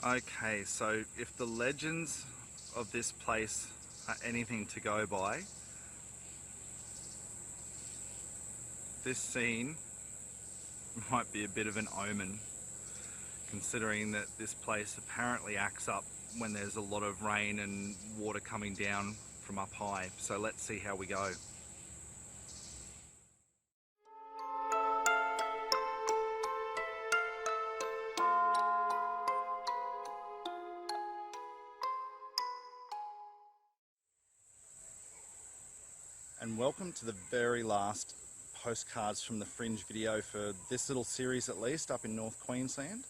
Okay, so if the legends of this place are anything to go by, this scene might be a bit of an omen, considering that this place apparently acts up when there's a lot of rain and water coming down from up high. So let's see how we go. And welcome to the very last Postcards from the Fringe video for this little series, at least up in North Queensland.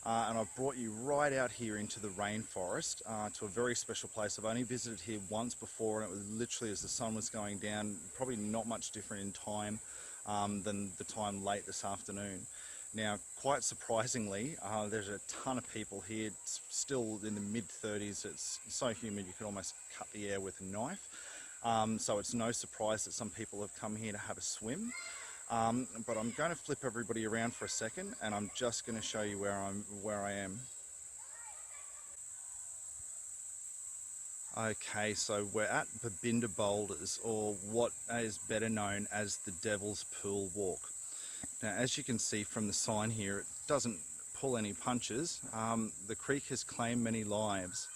And I've brought you right out here into the rainforest to a very special place. I've only visited here once before, and it was literally as the sun was going down, probably not much different in time than the time late this afternoon. Now, quite surprisingly, there's a ton of people here. It's still in the mid-30s. It's so humid you could almost cut the air with a knife. So it's no surprise that some people have come here to have a swim. But I'm going to flip everybody around for a second, and I'm just going to show you where I am. Okay, so we're at Babinda Boulders, or what is better known as the Devil's Pool Walk. Now, as you can see from the sign here, it doesn't pull any punches. The creek has claimed many lives.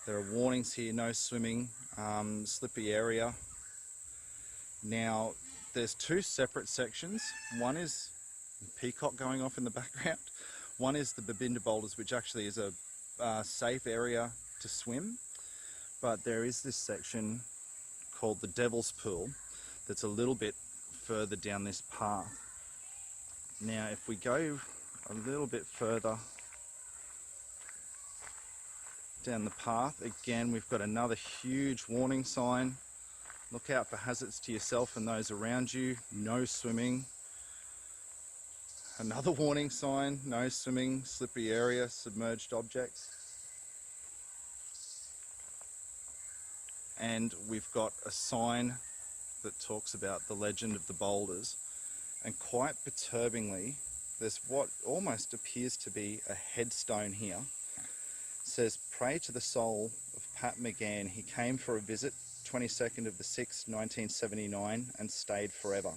There are warnings here: no swimming, slippery area. Now, there's two separate sections. One is the peacock going off in the background. One is the Babinda Boulders, which actually is a safe area to swim. But there is this section called the Devil's Pool that's a little bit further down this path. Now, if we go a little bit further down the path, again, we've got another huge warning sign. Look out for hazards to yourself and those around you. No swimming. Another warning sign: no swimming, slippery area, submerged objects. And we've got a sign that talks about the legend of the boulders. And quite perturbingly, there's what almost appears to be a headstone here. It says, "Pray to the soul of Pat McGann. He came for a visit 22nd of the 6th, 1979, and stayed forever."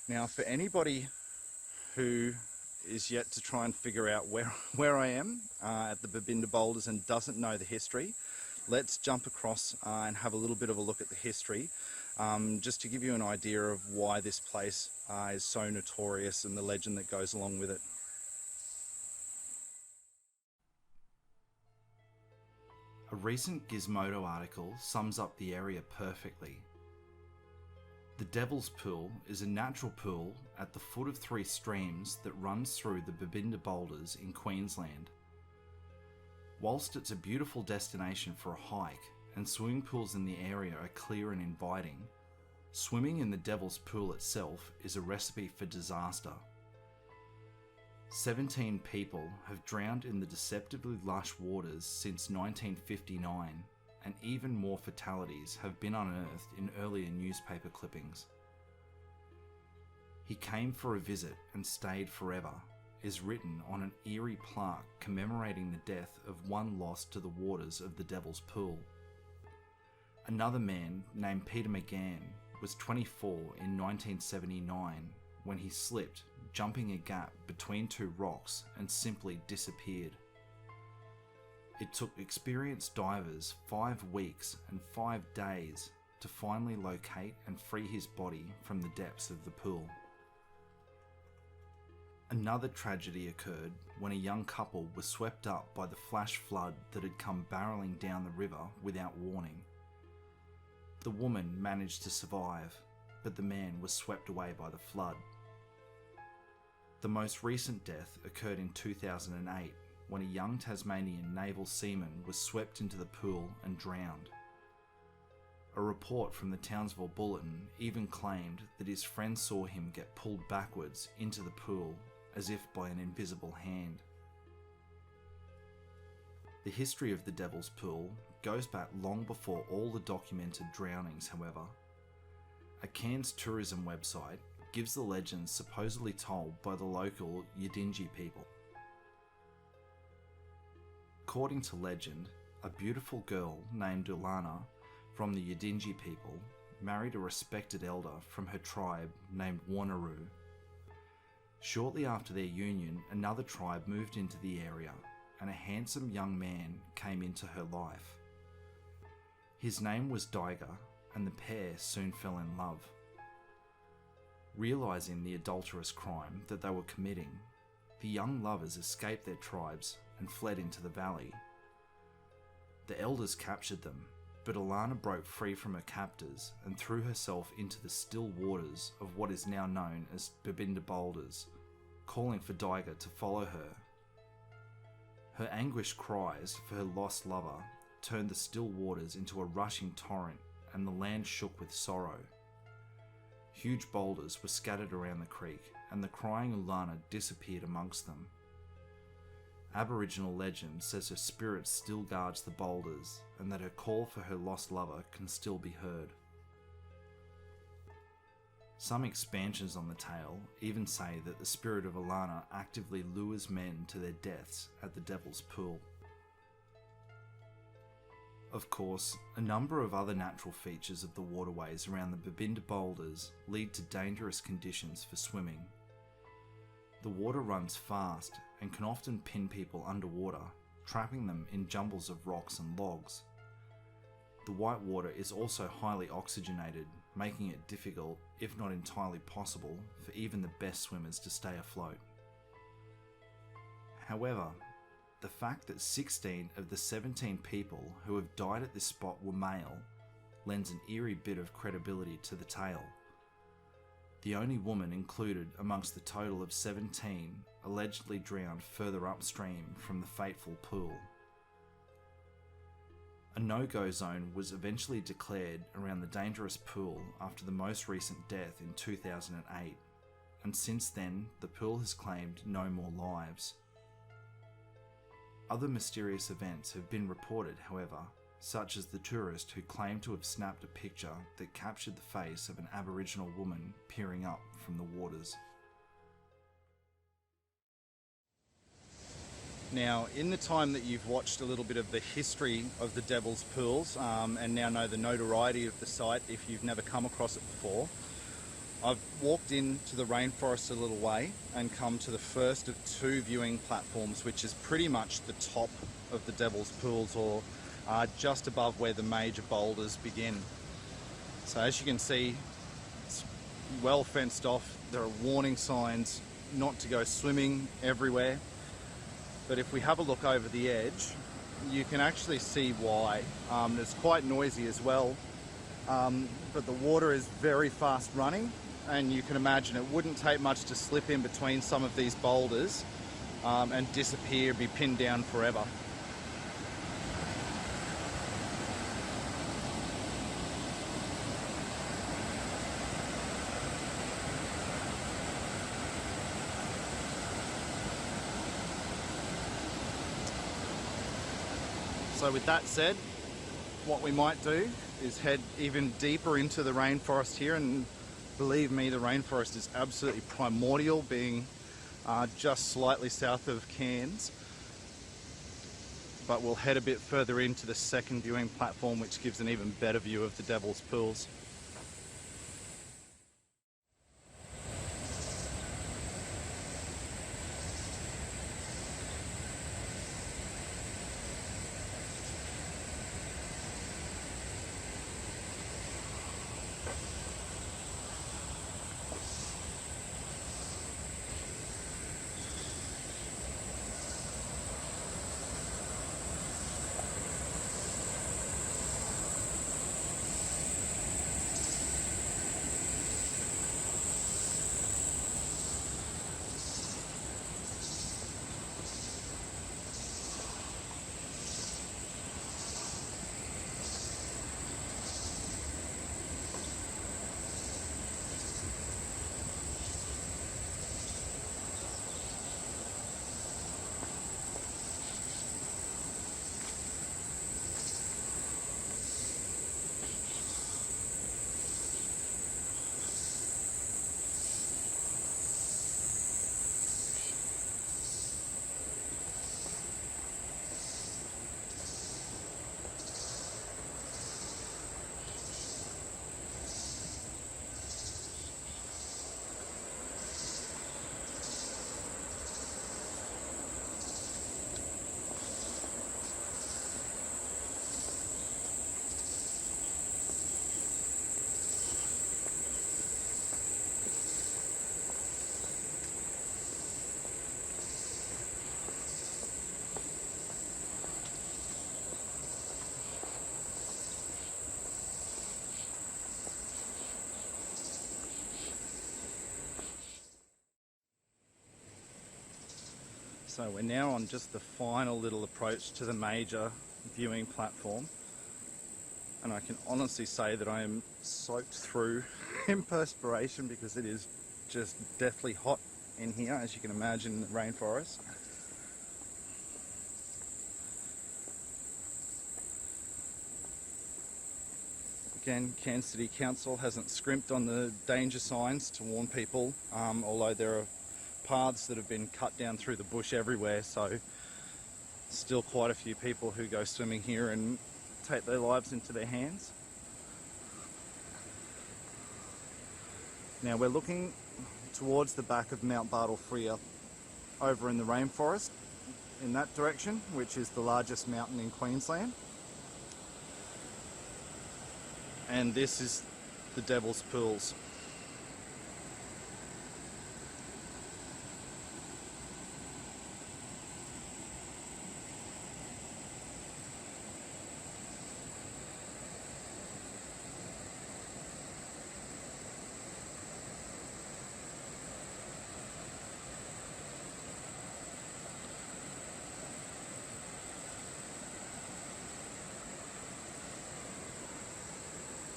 Now, for anybody who is yet to try and figure out where I am at the Babinda Boulders and doesn't know the history, let's jump across and have a little bit of a look at the history, just to give you an idea of why this place is so notorious and the legend that goes along with it. A recent Gizmodo article sums up the area perfectly. The Devil's Pool is a natural pool at the foot of three streams that runs through the Babinda Boulders in Queensland. Whilst it's a beautiful destination for a hike and swimming pools in the area are clear and inviting, swimming in the Devil's Pool itself is a recipe for disaster. 17 people have drowned in the deceptively lush waters since 1959, and even more fatalities have been unearthed in earlier newspaper clippings. "He came for a visit and stayed forever" is written on an eerie plaque commemorating the death of one lost to the waters of the Devil's Pool. Another man named Peter McGann was 24 in 1979 when he slipped, jumping a gap between two rocks, and simply disappeared. It took experienced divers 5 weeks and 5 days to finally locate and free his body from the depths of the pool. Another tragedy occurred when a young couple was swept up by the flash flood that had come barreling down the river without warning. The woman managed to survive, but the man was swept away by the flood. The most recent death occurred in 2008 when a young Tasmanian naval seaman was swept into the pool and drowned. A report from the Townsville Bulletin even claimed that his friend saw him get pulled backwards into the pool as if by an invisible hand. The history of the Devil's Pool goes back long before all the documented drownings, however. A Cairns tourism website gives the legends supposedly told by the local Yidinji people. According to legend, a beautiful girl named Ulana from the Yidinji people married a respected elder from her tribe named Warnaru. Shortly after their union, another tribe moved into the area and a handsome young man came into her life. His name was Daiga, and the pair soon fell in love. Realizing the adulterous crime that they were committing, the young lovers escaped their tribes and fled into the valley. The elders captured them, but Ulana broke free from her captors and threw herself into the still waters of what is now known as Babinda Boulders, calling for Daiga to follow her. Her anguished cries for her lost lover turned the still waters into a rushing torrent, and the land shook with sorrow. Huge boulders were scattered around the creek, and the crying Ulana disappeared amongst them. Aboriginal legend says her spirit still guards the boulders, and that her call for her lost lover can still be heard. Some expansions on the tale even say that the spirit of Ulana actively lures men to their deaths at the Devil's Pool. Of course, a number of other natural features of the waterways around the Babinda Boulders lead to dangerous conditions for swimming. The water runs fast and can often pin people underwater, trapping them in jumbles of rocks and logs. The white water is also highly oxygenated, making it difficult, if not entirely possible, for even the best swimmers to stay afloat. However, the fact that 16 of the 17 people who have died at this spot were male lends an eerie bit of credibility to the tale. The only woman included amongst the total of 17 allegedly drowned further upstream from the fateful pool. A no-go zone was eventually declared around the dangerous pool after the most recent death in 2008, and since then the pool has claimed no more lives. Other mysterious events have been reported, however, such as the tourist who claimed to have snapped a picture that captured the face of an Aboriginal woman peering up from the waters. Now, in the time that you've watched a little bit of the history of the Devil's Pools and now know the notoriety of the site if you've never come across it before, I've walked into the rainforest a little way and come to the first of two viewing platforms, which is pretty much the top of the Devil's Pools, or just above where the major boulders begin. So as you can see, it's well fenced off. There are warning signs not to go swimming everywhere. But if we have a look over the edge, you can actually see why. It's quite noisy as well, but the water is very fast running, and you can imagine it wouldn't take much to slip in between some of these boulders and disappear, be pinned down forever. So with that said, what we might do is head even deeper into the rainforest here, and believe me, the rainforest is absolutely primordial, being just slightly south of Cairns. But we'll head a bit further into the second viewing platform, which gives an even better view of the Devil's Pools. So we're now on just the final little approach to the major viewing platform, and I can honestly say that I am soaked through in perspiration because it is just deathly hot in here, as you can imagine, in the rainforest. Again, Cairns City Council hasn't scrimped on the danger signs to warn people, although there are paths that have been cut down through the bush everywhere, so still quite a few people who go swimming here and take their lives into their hands. Now we're looking towards the back of Mount Bartle Frere over in the rainforest in that direction, which is the largest mountain in Queensland. And this is the Devil's Pools.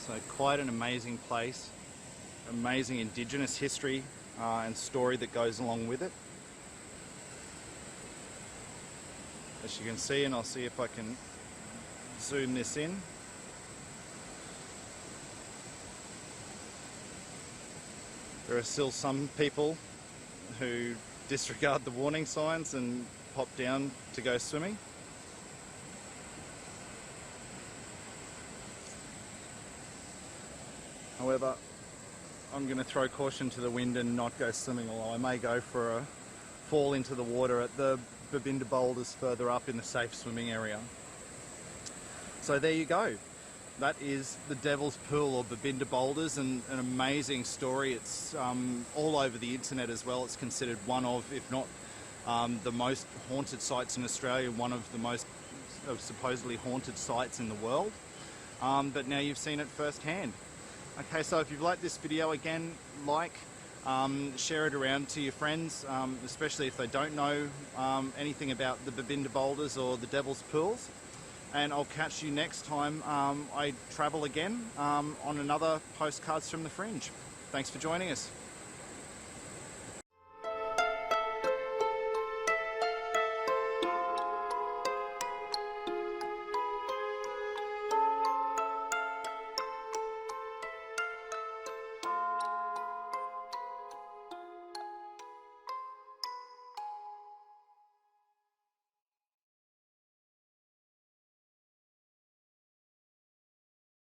So quite an amazing place, amazing Indigenous history and story that goes along with it. As you can see, and I'll see if I can zoom this in. There are still some people who disregard the warning signs and pop down to go swimming. However, I'm going to throw caution to the wind and not go swimming, although I may go for a fall into the water at the Babinda Boulders further up in the safe swimming area. So there you go. That is the Devil's Pool, or Babinda Boulders, and an amazing story. It's all over the internet as well. It's considered one of, if not the most haunted sites in Australia, one of the most supposedly haunted sites in the world. But now you've seen it firsthand. Okay, so if you've liked this video, again, share it around to your friends, especially if they don't know anything about the Babinda Boulders or the Devil's Pools. And I'll catch you next time I travel again on another Postcards from the Fringe. Thanks for joining us.